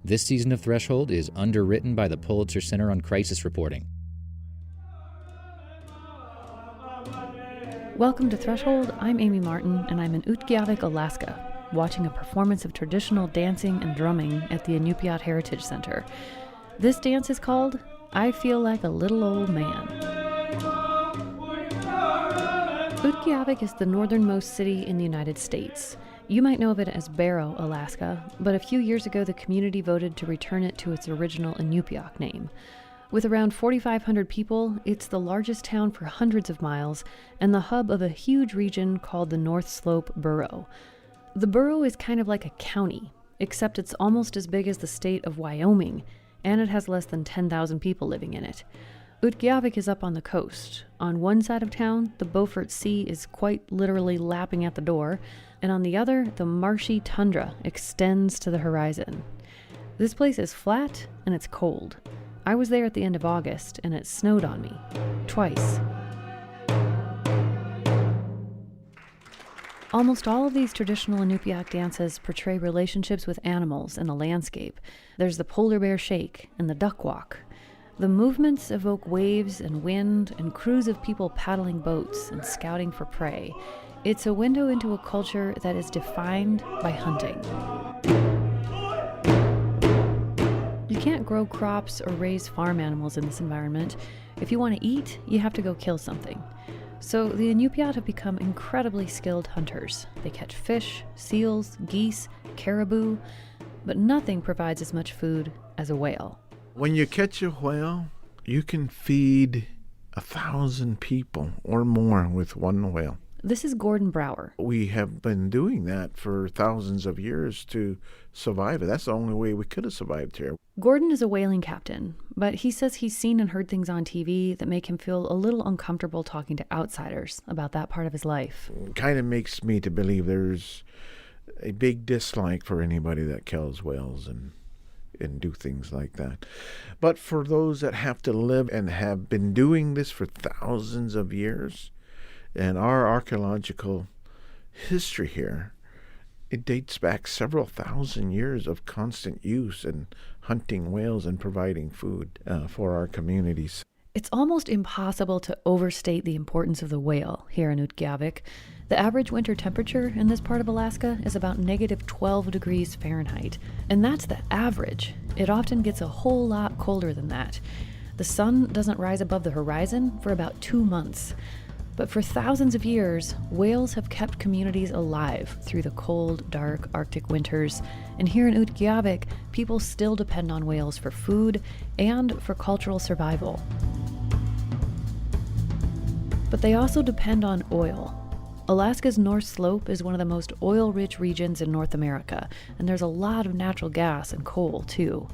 This season of Threshold is underwritten by the Pulitzer Center on Crisis Reporting. Welcome to Threshold. I'm Amy Martin, and I'm in Utqiagvik, Alaska, watching a performance of traditional dancing and drumming at the Utqiagvik Heritage Center. This dance is called I Feel Like a Little Old Man. Utqiagvik is the northernmost city in the United States. You might know of it as Barrow, Alaska, but a few years ago the community voted to return it to its original Inupiaq name. With around 4,500 people, it's the largest town for hundreds of miles and the hub of a huge region called the North Slope Borough. The borough is kind of like a county, except it's almost as big as the state of Wyoming, and it has less than 10,000 people living in it. Utqiagvik is up on the coast. On one side of town, the Beaufort Sea is quite literally lapping at the door, and on the other, the marshy tundra extends to the horizon. This place is flat and it's cold. I was there at the end of August and it snowed on me. Twice. Almost all of these traditional Inupiaq dances portray relationships with animals and the landscape. There's the polar bear shake and the duck walk. The movements evoke waves and wind and crews of people paddling boats and scouting for prey. It's a window into a culture that is defined by hunting. You can't grow crops or raise farm animals in this environment. If you want to eat, you have to go kill something. So the Inupiaq have become incredibly skilled hunters. They catch fish, seals, geese, caribou, but nothing provides as much food as a whale. When you catch a whale, you can feed 1,000 people or more with one whale. This is Gordon Brower. We have been doing that for thousands of years to survive it. That's the only way we could have survived here. Gordon is a whaling captain, but he says he's seen and heard things on TV that make him feel a little uncomfortable talking to outsiders about that part of his life. It kind of makes me to believe there's a big dislike for anybody that kills whales and do things like that. But for those that have to live and have been doing this for thousands of years, and our archaeological history here, it dates back several thousand years of constant use and hunting whales and providing food for our communities. It's almost impossible to overstate the importance of the whale here in Utqiagvik. The average winter temperature in this part of Alaska is about negative 12 degrees Fahrenheit, and that's the average. It often gets a whole lot colder than that. The sun doesn't rise above the horizon for about 2 months. But for thousands of years, whales have kept communities alive through the cold, dark Arctic winters. And here in Utqiagvik, people still depend on whales for food and for cultural survival. But they also depend on oil. Alaska's North Slope is one of the most oil-rich regions in North America, and there's a lot of natural gas and coal, too.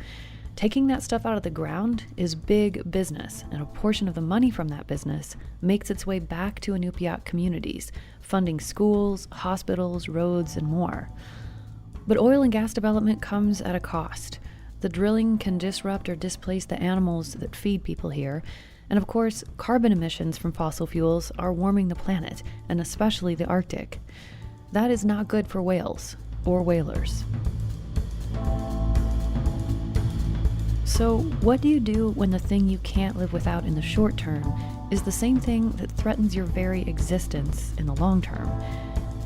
Taking that stuff out of the ground is big business, and a portion of the money from that business makes its way back to Inupiaq communities, funding schools, hospitals, roads, and more. But oil and gas development comes at a cost. The drilling can disrupt or displace the animals that feed people here, and of course, carbon emissions from fossil fuels are warming the planet, and especially the Arctic. That is not good for whales or whalers. So what do you do when the thing you can't live without in the short term is the same thing that threatens your very existence in the long term?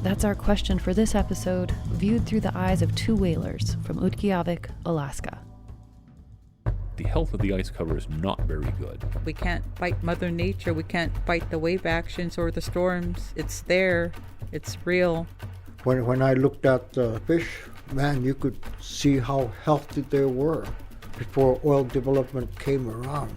That's our question for this episode, viewed through the eyes of two whalers from Utqiagvik, Alaska. The health of the ice cover is not very good. We can't fight Mother Nature. We can't fight the wave actions or the storms. It's there. It's real. When I looked at the fish, man, you could see how healthy they were before oil development came around.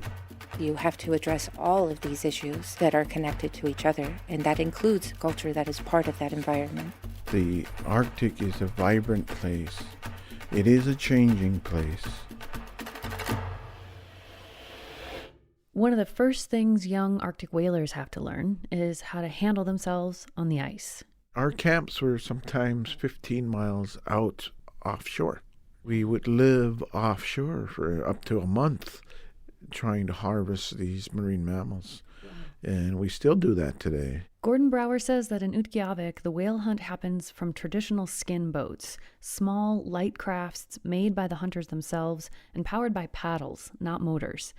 You have to address all of these issues that are connected to each other, and that includes culture that is part of that environment. The Arctic is a vibrant place. It is a changing place. One of the first things young Arctic whalers have to learn is how to handle themselves on the ice. Our camps were sometimes 15 miles out offshore. We would live offshore for up to a month trying to harvest these marine mammals. And we still do that today. Gordon Brower says that in Utqiagvik, the whale hunt happens from traditional skin boats, small, light crafts made by the hunters themselves and powered by paddles, not motors.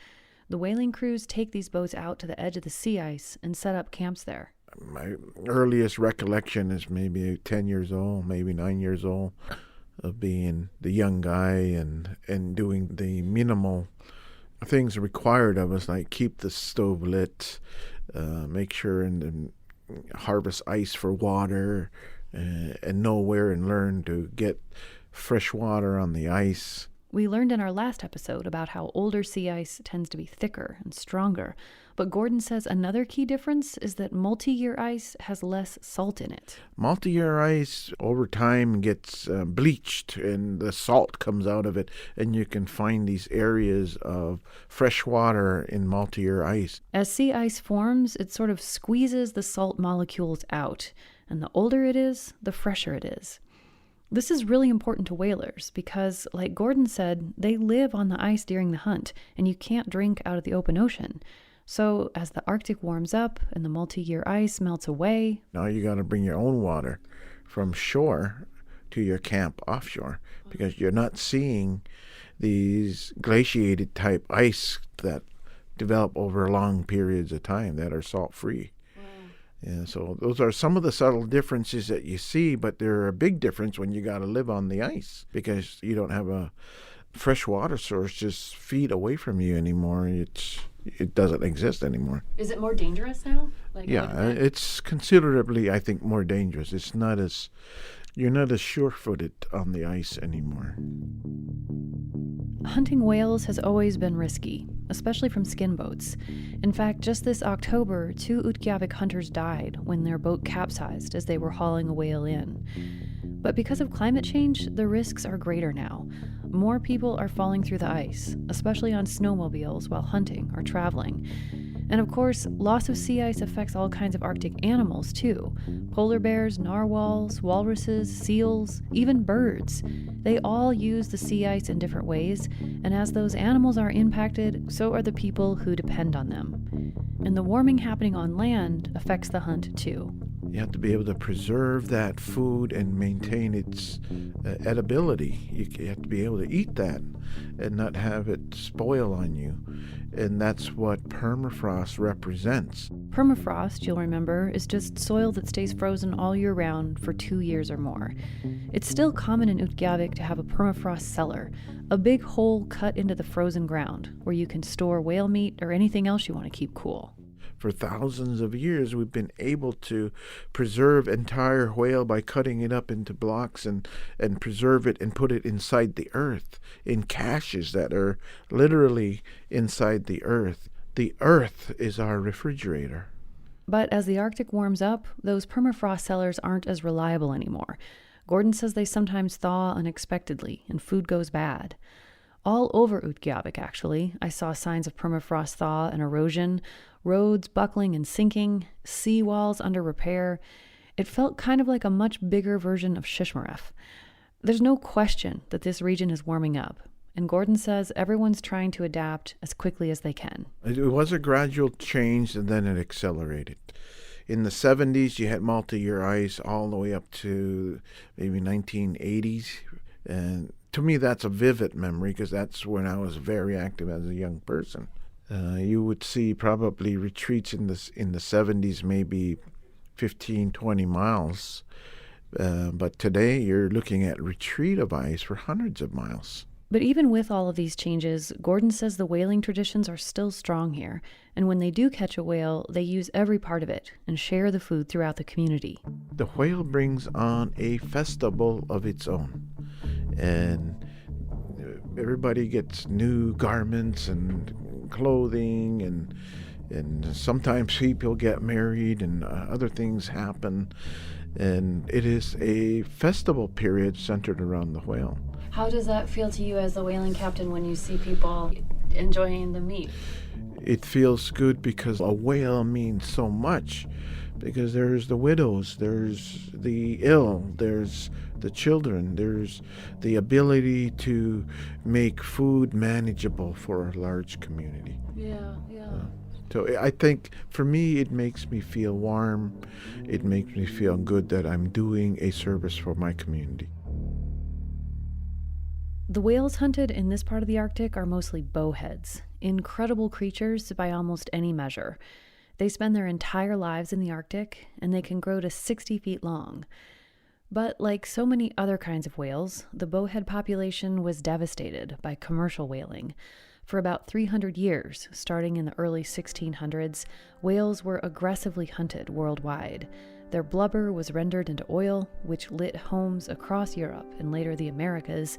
The whaling crews take these boats out to the edge of the sea ice and set up camps there. My earliest recollection is maybe 10 years old, maybe 9 years old, of being the young guy and doing the minimal things required of us, like keep the stove lit, make sure and harvest ice for water, and know where and learn to get fresh water on the ice. We learned in our last episode about how older sea ice tends to be thicker and stronger, but Gordon says another key difference is that multi-year ice has less salt in it. Multi-year ice over time gets bleached and the salt comes out of it, and you can find these areas of fresh water in multi-year ice. As sea ice forms, it sort of squeezes the salt molecules out, and the older it is, the fresher it is. This is really important to whalers because, like Gordon said, they live on the ice during the hunt, and you can't drink out of the open ocean. So as the Arctic warms up and the multi-year ice melts away... Now you got to bring your own water from shore to your camp offshore, because you're not seeing these glaciated type ice that develop over long periods of time that are salt-free. Yeah, so those are some of the subtle differences that you see, but they're a big difference when you got to live on the ice because you don't have a fresh water source just feet away from you anymore. It doesn't exist anymore. Is it more dangerous now? It's considerably, I think, more dangerous. You're not as sure-footed on the ice anymore. Hunting whales has always been risky, especially from skin boats. In fact, just this October, 2 Utqiagvik hunters died when their boat capsized as they were hauling a whale in. But because of climate change, the risks are greater now. More people are falling through the ice, especially on snowmobiles while hunting or traveling. And of course, loss of sea ice affects all kinds of Arctic animals too. Polar bears, narwhals, walruses, seals, even birds. They all use the sea ice in different ways, and as those animals are impacted, so are the people who depend on them. And the warming happening on land affects the hunt too. You have to be able to preserve that food and maintain its edibility. You have to be able to eat that and not have it spoil on you. And that's what permafrost represents. Permafrost, you'll remember, is just soil that stays frozen all year round for 2 years or more. It's still common in Utqiagvik to have a permafrost cellar, a big hole cut into the frozen ground where you can store whale meat or anything else you want to keep cool. For thousands of years, we've been able to preserve entire whale by cutting it up into blocks and preserve it and put it inside the earth in caches that are literally inside the earth. The earth is our refrigerator. But as the Arctic warms up, those permafrost cellars aren't as reliable anymore. Gordon says they sometimes thaw unexpectedly and food goes bad. All over Utqiagvik, actually, I saw signs of permafrost thaw and erosion, roads buckling and sinking, seawalls under repair. It felt kind of like a much bigger version of Shishmaref. There's no question that this region is warming up, and Gordon says everyone's trying to adapt as quickly as they can. It was a gradual change, and then it accelerated. In the 70s, you had multi-year ice all the way up to maybe 1980s, and to me, that's a vivid memory because that's when I was very active as a young person. You would see probably retreats in the 70s, maybe 15, 20 miles. But today, you're looking at retreat of ice for hundreds of miles. But even with all of these changes, Gordon says the whaling traditions are still strong here. And when they do catch a whale, they use every part of it and share the food throughout the community. The whale brings on a festival of its own. And everybody gets new garments and clothing, and sometimes people get married and other things happen. And it is a festival period centered around the whale. How does that feel to you as the whaling captain when you see people enjoying the meat? It feels good because a whale means so much. Because there's the widows, there's the ill, there's the children, there's the ability to make food manageable for a large community. Yeah. So I think for me, it makes me feel warm. It makes me feel good that I'm doing a service for my community. The whales hunted in this part of the Arctic are mostly bowheads, incredible creatures by almost any measure. They spend their entire lives in the Arctic, and they can grow to 60 feet long. But like so many other kinds of whales, the bowhead population was devastated by commercial whaling. For about 300 years, starting in the early 1600s, whales were aggressively hunted worldwide. Their blubber was rendered into oil, which lit homes across Europe and later the Americas,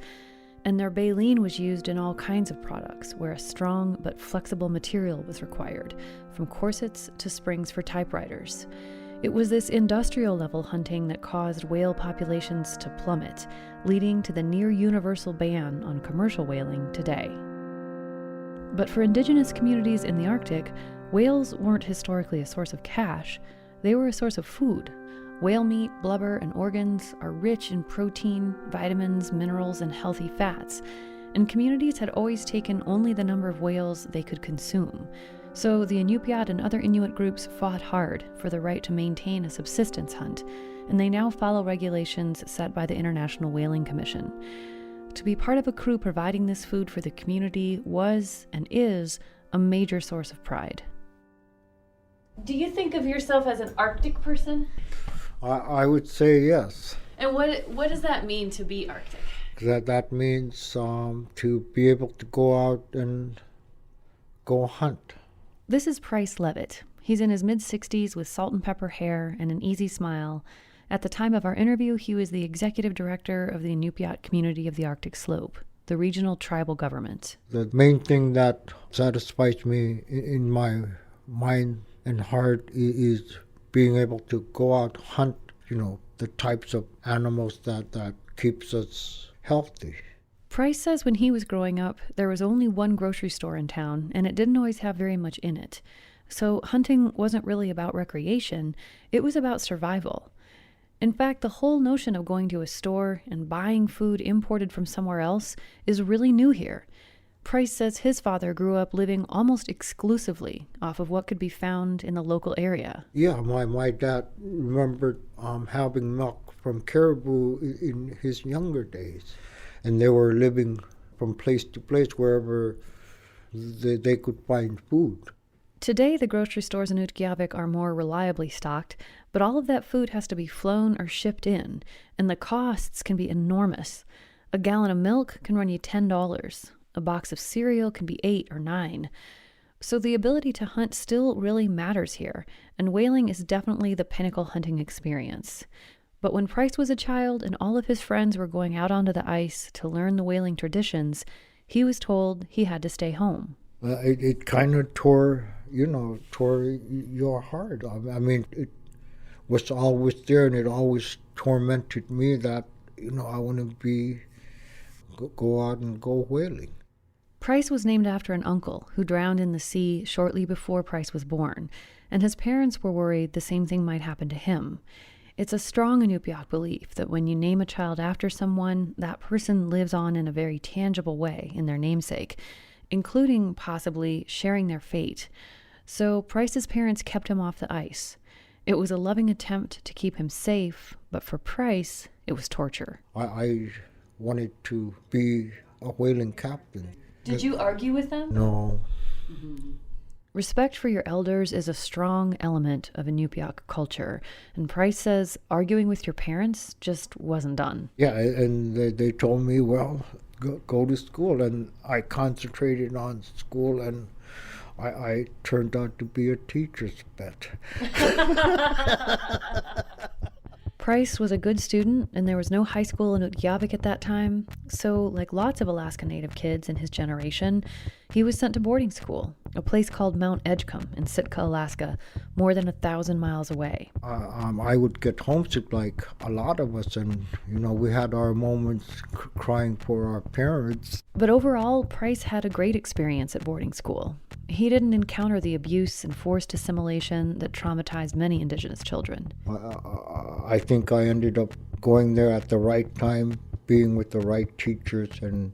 and their baleen was used in all kinds of products where a strong but flexible material was required, from corsets to springs for typewriters. It was this industrial-level hunting that caused whale populations to plummet, leading to the near-universal ban on commercial whaling today. But for indigenous communities in the Arctic, whales weren't historically a source of cash. They were a source of food. Whale meat, blubber, and organs are rich in protein, vitamins, minerals, and healthy fats, and communities had always taken only the number of whales they could consume. So the Inupiat and other Inuit groups fought hard for the right to maintain a subsistence hunt, and they now follow regulations set by the International Whaling Commission. To be part of a crew providing this food for the community was, and is, a major source of pride. Do you think of yourself as an Arctic person? I would say yes. And what does that mean to be Arctic? That means to be able to go out and go hunt. This is Price Levitt. He's in his mid-60s with salt and pepper hair and an easy smile. At the time of our interview, he was the executive director of the Inupiat community of the Arctic Slope, the regional tribal government. The main thing that satisfies me in my mind and heart is being able to go out hunt, the types of animals that keeps us healthy. Price says when he was growing up, there was only one grocery store in town, and it didn't always have very much in it. So hunting wasn't really about recreation, it was about survival. In fact, the whole notion of going to a store and buying food imported from somewhere else is really new here. Price says his father grew up living almost exclusively off of what could be found in the local area. Yeah, my dad remembered having milk from caribou in his younger days. And they were living from place to place wherever they could find food. Today, the grocery stores in Utqiagvik are more reliably stocked, but all of that food has to be flown or shipped in, and the costs can be enormous. A gallon of milk can run you $10. A box of cereal can be $8 or $9. So the ability to hunt still really matters here, and whaling is definitely the pinnacle hunting experience. But when Price was a child and all of his friends were going out onto the ice to learn the whaling traditions, he was told he had to stay home. It kind of tore your heart. I mean, it was always there, and it always tormented me that, I want to go out and go whaling. Price was named after an uncle who drowned in the sea shortly before Price was born, and his parents were worried the same thing might happen to him. It's a strong Inupiat belief that when you name a child after someone, that person lives on in a very tangible way in their namesake, including possibly sharing their fate. So Price's parents kept him off the ice. It was a loving attempt to keep him safe, but for Price, it was torture. I wanted to be a whaling captain. Did you argue with them? No. Mm-hmm. Respect for your elders is a strong element of Inupiaq culture, and Price says arguing with your parents just wasn't done. Yeah, and they told me, well, go to school, and I concentrated on school, and I turned out to be a teacher's pet. Price was a good student, and there was no high school in Utqiagvik at that time, so like lots of Alaska Native kids in his generation, he was sent to boarding school, a place called Mount Edgecombe in Sitka, Alaska, more than 1,000 miles away. I would get homesick like a lot of us, and we had our moments crying for our parents. But overall, Price had a great experience at boarding school. He didn't encounter the abuse and forced assimilation that traumatized many Indigenous children. I think I ended up going there at the right time, being with the right teachers, and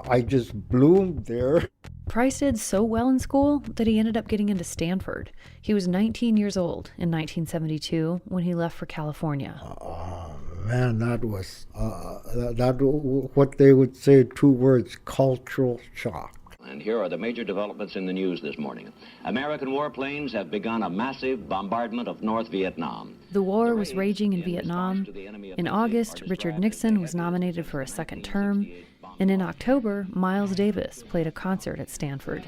I just bloomed there. Price did so well in school that he ended up getting into Stanford. He was 19 years old in 1972 when he left for California. Man, that was what they would say, 2 words, cultural shock. And here are the major developments in the news this morning. American warplanes have begun a massive bombardment of North Vietnam. The war was raging in Vietnam. In August, Richard Nixon was nominated for a second term. And in October, Miles Davis played a concert at Stanford.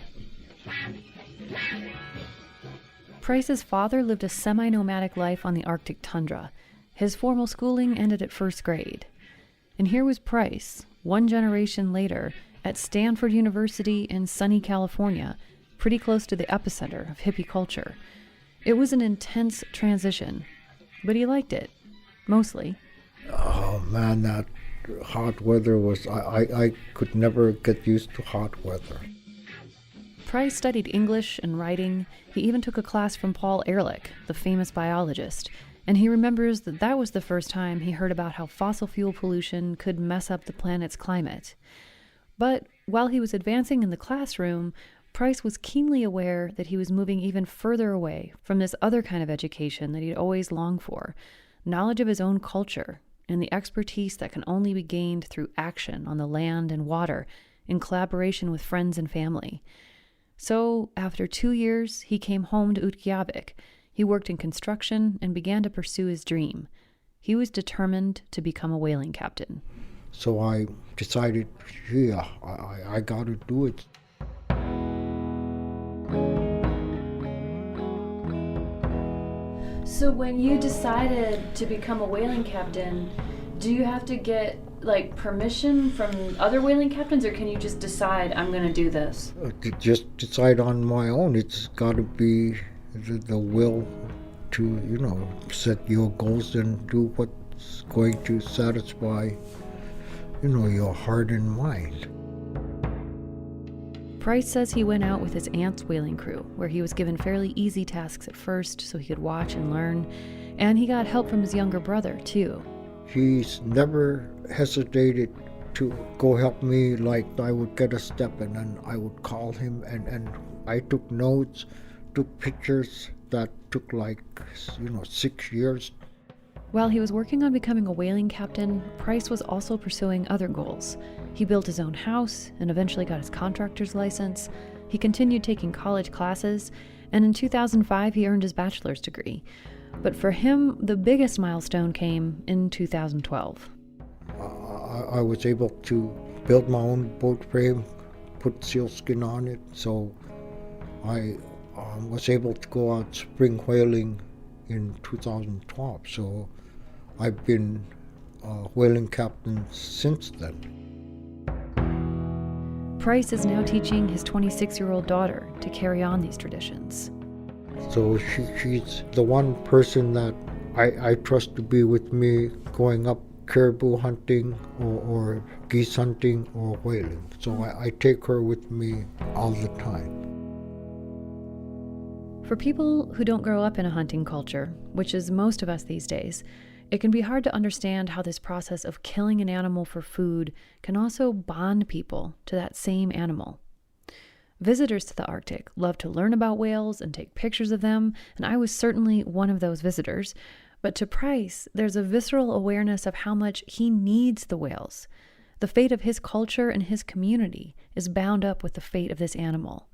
Price's father lived a semi-nomadic life on the Arctic tundra. His formal schooling ended at first grade. And here was Price, one generation later, at Stanford University in sunny California, pretty close to the epicenter of hippie culture. It was an intense transition, but he liked it, mostly. Oh man, that hot weather was, I could never get used to hot weather. Price studied English and writing. He even took a class from Paul Ehrlich, the famous biologist, and he remembers that was the first time he heard about how fossil fuel pollution could mess up the planet's climate. But while he was advancing in the classroom, Price was keenly aware that he was moving even further away from this other kind of education that he'd always longed for, knowledge of his own culture and the expertise that can only be gained through action on the land and water in collaboration with friends and family. So, after 2 years, he came home to Utqiagvik. He worked in construction and began to pursue his dream. He was determined to become a whaling captain. So I decided, yeah, I got to do it. So when you decided to become a whaling captain, do you have to get permission from other whaling captains, or can you just decide, I'm going to do this? Just decide on my own. It's got to be the will to, set your goals and do what's going to satisfy your heart and mind. Price says he went out with his aunt's whaling crew, where he was given fairly easy tasks at first so he could watch and learn, and he got help from his younger brother, too. He's never hesitated to go help me. Like, I would get a step and then I would call him, and I took notes, took pictures that took 6 years. While he was working on becoming a whaling captain, Price was also pursuing other goals. He built his own house and eventually got his contractor's license. He continued taking college classes, and in 2005 he earned his bachelor's degree. But for him, the biggest milestone came in 2012. I was able to build my own boat frame, put sealskin on it, so I was able to go out spring whaling in 2012. So I've been a whaling captain since then. Price is now teaching his 26-year-old daughter to carry on these traditions. So she's the one person that I trust to be with me going up caribou hunting or geese hunting or whaling. So I take her with me all the time. For people who don't grow up in a hunting culture, which is most of us these days, it can be hard to understand how this process of killing an animal for food can also bond people to that same animal. Visitors to the Arctic love to learn about whales and take pictures of them, and I was certainly one of those visitors. But to Price, there's a visceral awareness of how much he needs the whales. The fate of his culture and his community is bound up with the fate of this animal.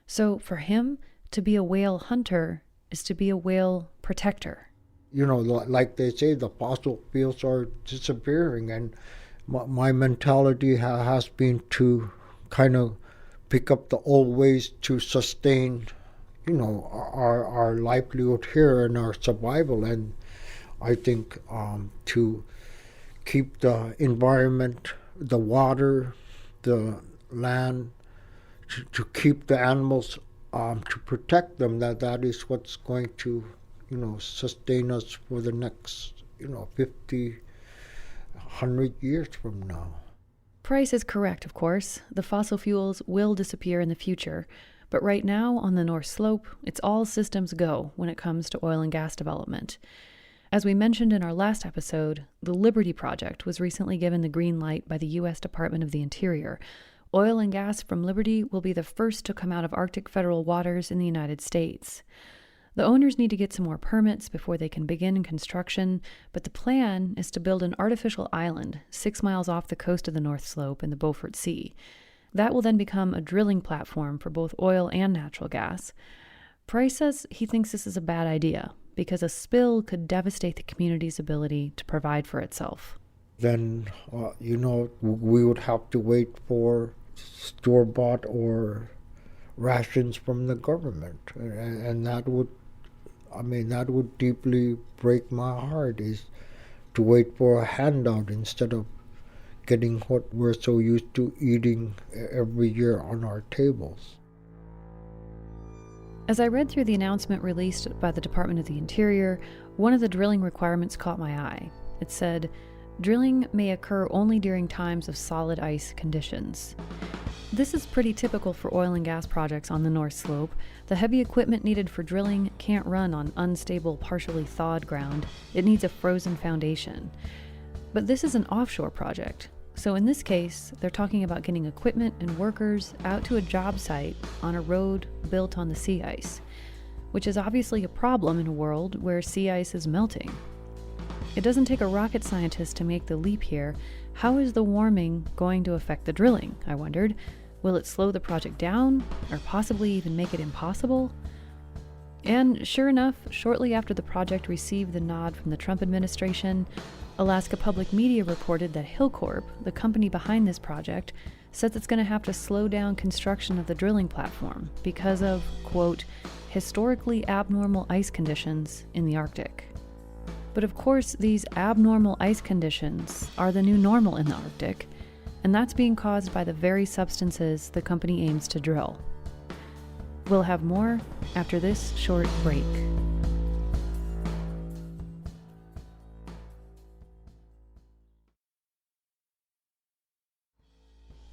So for him, to be a whale hunter is to be a whale protector. Like they say, the fossil fuels are disappearing, and my mentality has been to kind of pick up the old ways to sustain, our livelihood here and our survival. And I think to keep the environment, the water, the land, to keep the animals, to protect them, that is what's going to, sustain us for the next, 50, 100 years from now. Price is correct, of course. The fossil fuels will disappear in the future. But right now, on the North Slope, it's all systems go when it comes to oil and gas development. As we mentioned in our last episode, the Liberty Project was recently given the green light by the U.S. Department of the Interior. oil and gas from Liberty will be the first to come out of Arctic federal waters in the United States. The owners need to get some more permits before they can begin construction, but the plan is to build an artificial island 6 miles off the coast of the North Slope in the Beaufort Sea. That will then become a drilling platform for both oil and natural gas. Price says he thinks this is a bad idea because a spill could devastate the community's ability to provide for itself. Then, we would have to wait for store-bought or rations from the government. And that would deeply break my heart, is to wait for a handout instead of getting what we're so used to eating every year on our tables. As I read through the announcement released by the Department of the Interior, one of the drilling requirements caught my eye. It said, drilling may occur only during times of solid ice conditions. This is pretty typical for oil and gas projects on the North Slope. The heavy equipment needed for drilling can't run on unstable, partially thawed ground. It needs a frozen foundation. But this is an offshore project. So in this case, they're talking about getting equipment and workers out to a job site on a road built on the sea ice, which is obviously a problem in a world where sea ice is melting. It doesn't take a rocket scientist to make the leap here. How is the warming going to affect the drilling, I wondered? Will it slow the project down, or possibly even make it impossible? And sure enough, shortly after the project received the nod from the Trump administration, Alaska Public Media reported that Hillcorp, the company behind this project, says it's going to have to slow down construction of the drilling platform because of, quote, historically abnormal ice conditions in the Arctic. But of course, these abnormal ice conditions are the new normal in the Arctic, and that's being caused by the very substances the company aims to drill. We'll have more after this short break.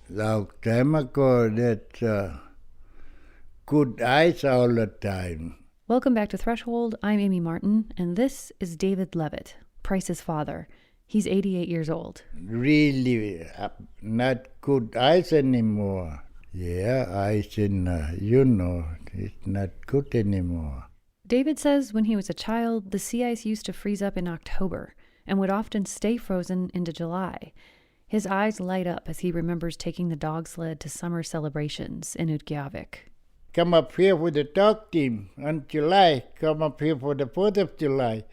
Long time ago, that good ice all the time. Welcome back to Threshold. I'm Amy Martin, and this is David Levitt, Price's father. He's 88 years old. Really not good ice anymore. Yeah, ice in, it's not good anymore. David says when he was a child, the sea ice used to freeze up in October and would often stay frozen into July. His eyes light up as he remembers taking the dog sled to summer celebrations in Utqiagvik. Come up here with the dog team on July. Come up here for the 4th of July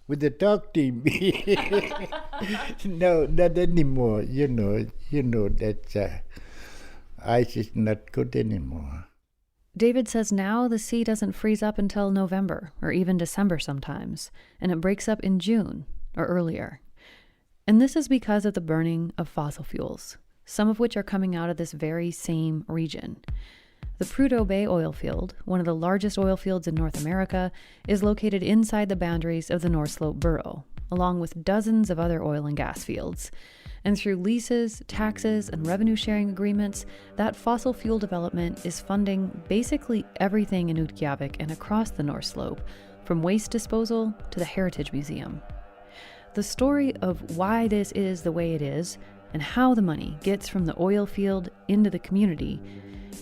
with the dog team. No, not anymore. That ice is not good anymore. David says now the sea doesn't freeze up until November or even December sometimes, and it breaks up in June or earlier. And this is because of the burning of fossil fuels, some of which are coming out of this very same region. The Prudhoe Bay oil field, one of the largest oil fields in North America, is located inside the boundaries of the North Slope borough, along with dozens of other oil and gas fields. And through leases, taxes, and revenue sharing agreements, that fossil fuel development is funding basically everything in Utqiagvik and across the North Slope, from waste disposal to the Heritage Museum. The story of why this is the way it is and how the money gets from the oil field into the community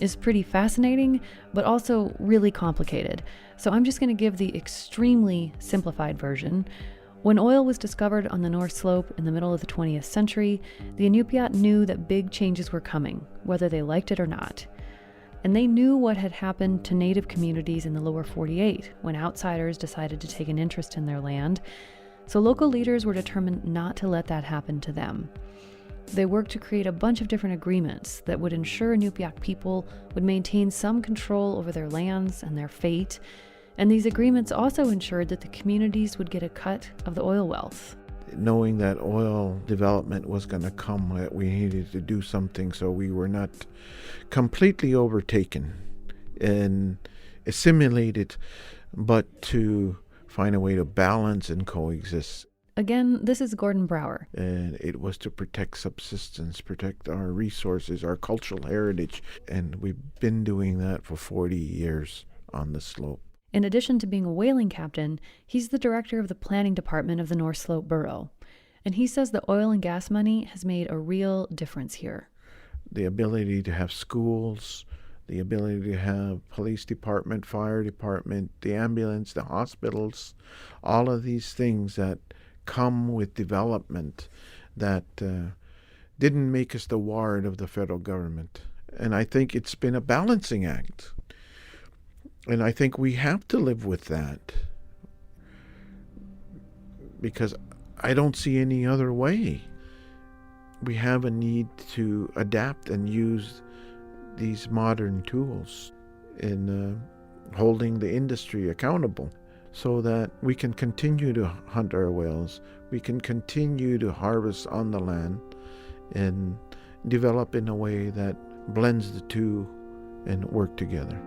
is pretty fascinating, but also really complicated. So I'm just going to give the extremely simplified version. When oil was discovered on the North Slope in the middle of the 20th century, the Inupiat knew that big changes were coming, whether they liked it or not. And they knew what had happened to native communities in the lower 48 when outsiders decided to take an interest in their land. So local leaders were determined not to let that happen to them. They worked to create a bunch of different agreements that would ensure Inupiaq people would maintain some control over their lands and their fate, and these agreements also ensured that the communities would get a cut of the oil wealth. Knowing that oil development was going to come, that we needed to do something so we were not completely overtaken and assimilated, but to find a way to balance and coexist. Again, this is Gordon Brower. And it was to protect subsistence, protect our resources, our cultural heritage. And we've been doing that for 40 years on the slope. In addition to being a whaling captain, he's the director of the planning department of the North Slope Borough. And he says the oil and gas money has made a real difference here. the ability to have schools, the ability to have police department, fire department, the ambulance, the hospitals, all of these things that come with development that didn't make us the ward of the federal government. And I think it's been a balancing act. And I think we have to live with that, because I don't see any other way. We have a need to adapt and use these modern tools in holding the industry accountable so that we can continue to hunt our whales, we can continue to harvest on the land and develop in a way that blends the two and work together.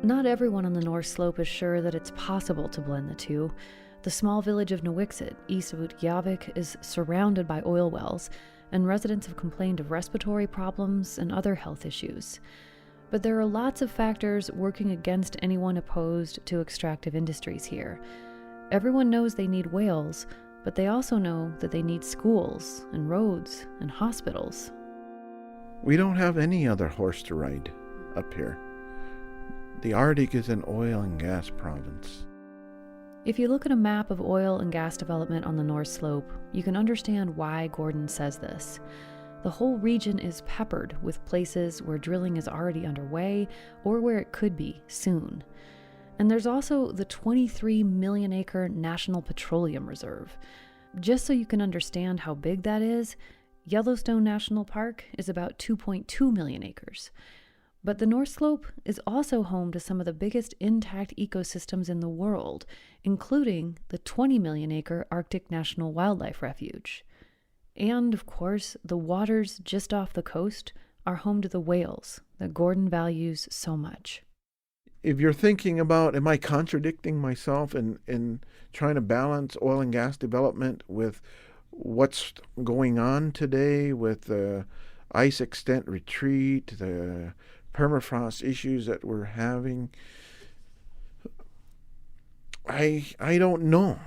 Not everyone on the North Slope is sure that it's possible to blend the two. The small village of Nuiqsut, east of Utqiagvik, is surrounded by oil wells, and residents have complained of respiratory problems and other health issues. But there are lots of factors working against anyone opposed to extractive industries here. Everyone knows they need whales, but they also know that they need schools and roads and hospitals. We don't have any other horse to ride up here. The Arctic is an oil and gas province. If you look at a map of oil and gas development on the North Slope, you can understand why Gordon says this. The whole region is peppered with places where drilling is already underway or where it could be soon. And there's also the 23 million acre National Petroleum Reserve. Just so you can understand how big that is, Yellowstone National Park is about 2.2 million acres. But the North Slope is also home to some of the biggest intact ecosystems in the world, including the 20 million acre Arctic National Wildlife Refuge. And, of course, the waters just off the coast are home to the whales that Gordon values so much. If you're thinking about, am I contradicting myself in trying to balance oil and gas development with what's going on today with the ice extent retreat, the permafrost issues that we're having, I don't know.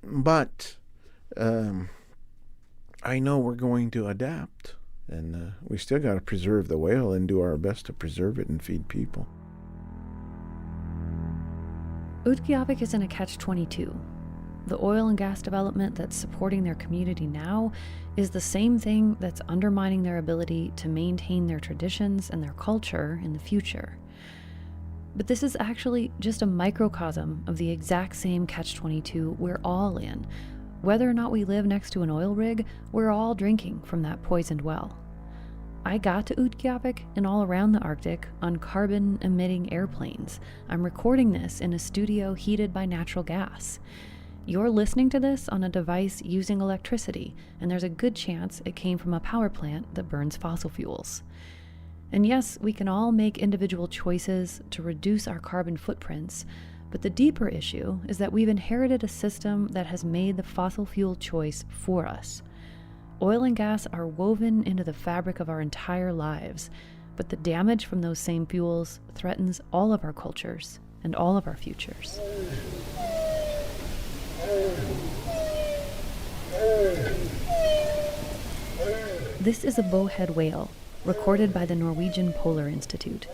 But I know we're going to adapt, and we still got to preserve the whale and do our best to preserve it and feed people. Utqiagvik is in a catch-22. The oil and gas development that's supporting their community now is the same thing that's undermining their ability to maintain their traditions and their culture in the future. But this is actually just a microcosm of the exact same catch-22 we're all in. Whether or not we live next to an oil rig, we're all drinking from that poisoned well. I got to Utqiagvik and all around the Arctic on carbon-emitting airplanes. I'm recording this in a studio heated by natural gas. You're listening to this on a device using electricity, and there's a good chance it came from a power plant that burns fossil fuels. And yes, we can all make individual choices to reduce our carbon footprints, but the deeper issue is that we've inherited a system that has made the fossil fuel choice for us. Oil and gas are woven into the fabric of our entire lives, but the damage from those same fuels threatens all of our cultures and all of our futures. This is a bowhead whale, recorded by the Norwegian Polar Institute.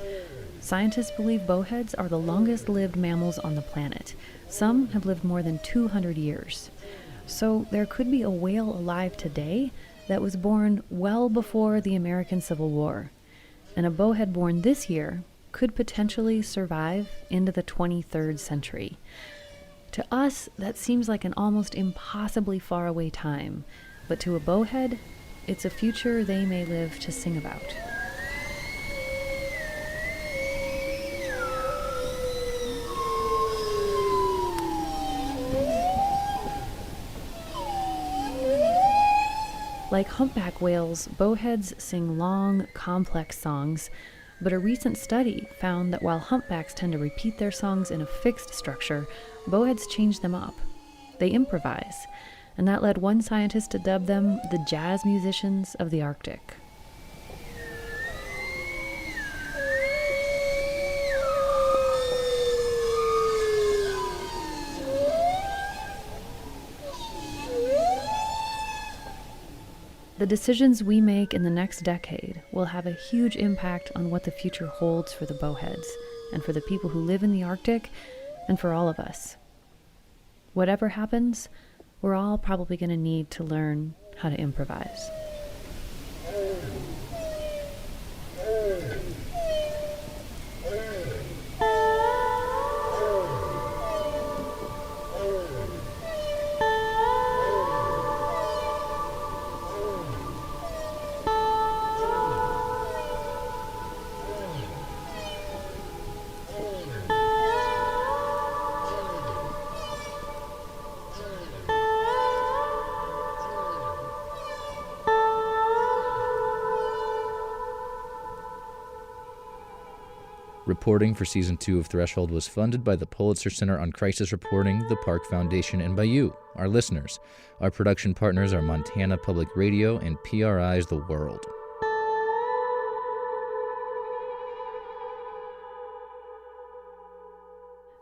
Scientists believe bowheads are the longest-lived mammals on the planet. Some have lived more than 200 years. So there could be a whale alive today that was born well before the American Civil War. And a bowhead born this year could potentially survive into the 23rd century. To us, that seems like an almost impossibly far away time, but to a bowhead, it's a future they may live to sing about. Like humpback whales, bowheads sing long, complex songs, but a recent study found that while humpbacks tend to repeat their songs in a fixed structure, bowheads change them up. They improvise, and that led one scientist to dub them the jazz musicians of the Arctic. The decisions we make in the next decade will have a huge impact on what the future holds for the bowheads, and for the people who live in the Arctic, and for all of us. Whatever happens, we're all probably going to need to learn how to improvise. Reporting for Season 2 of Threshold was funded by the Pulitzer Center on Crisis Reporting, the Park Foundation, and by you, our listeners. Our production partners are Montana Public Radio and PRI's The World.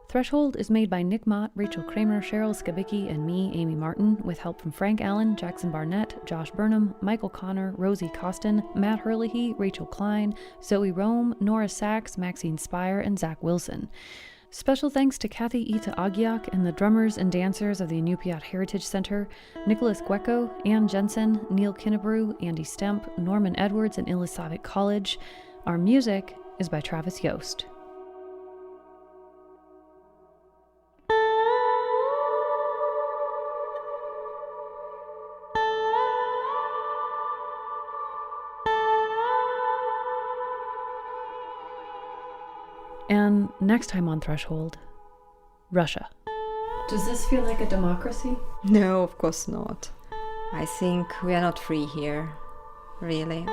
Threshold is made by Nick Mott, Rachel Kramer, Cheryl Skibicki, and me, Amy Martin, with help from Frank Allen, Jackson Barnett, Josh Burnham, Michael Connor, Rosie Costin, Matt Herlihy, Rachel Klein, Zoe Rome, Nora Sachs, Maxine Spire, and Zach Wilson. Special thanks to Kathy Utqiagvik and the drummers and dancers of the Inupiat Heritage Center, Nicholas Guecko, Ann Jensen, Neil Kinnebrew, Andy Stemp, Norman Edwards, and Ilisavik College. Our music is by Travis Yost. And next time on Threshold, Russia. Does this feel like a democracy? No, of course not. I think we are not free here, really.